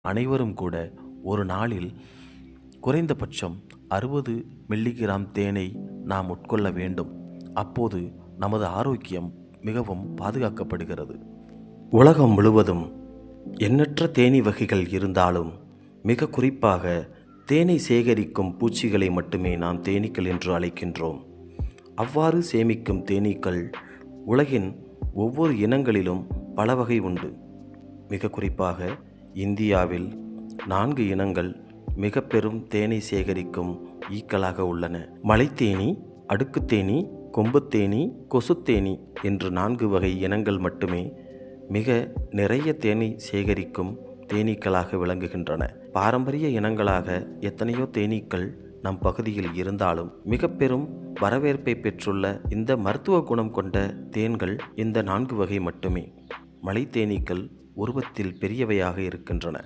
அனைவரும் கூட ஒரு நாளில் குறைந்தபட்சம் 60 மில்லிகிராம் தேனை நாம் உட்கொள்ள வேண்டும். அப்போது நமது ஆரோக்கியம் மிகவும் பாதுகாக்கப்படுகிறது. உலகம் முழுவதும் எண்ணற்ற தேனீ வகைகள் இருந்தாலும் மிக குறிப்பாக தேனை சேகரிக்கும் பூச்சிகளை மட்டுமே நாம் தேனீக்கள் என்று அழைக்கின்றோம். அவ்வாறு சேமிக்கும் தேனீக்கள் உலகின் ஒவ்வொரு இனங்களிலும் பல வகை உண்டு. மிக குறிப்பாக இந்தியாவில் 4 இனங்கள் மிக பெரும் தேனை சேகரிக்கும் ஈக்களாக உள்ளன. மலைத்தேனி, அடுக்குத்தேனி, கொம்புத்தேனி, கொசுத்தேனி என்று 4 வகை இனங்கள் மட்டுமே மிக நிறைய தேனை சேகரிக்கும் தேனீக்களாக விளங்குகின்றன. பாரம்பரிய இனங்களாக எத்தனையோ தேனீக்கள் நம் பகுதியில் இருந்தாலும் மிக பெரும் வரவேற்பை பெற்றுள்ள இந்த மருத்துவ குணம் கொண்ட தேன்கள் இந்த 4 வகை மட்டுமே. மலைத்தேனீக்கள் உருவத்தில் பெரியவையாக இருக்கின்றன.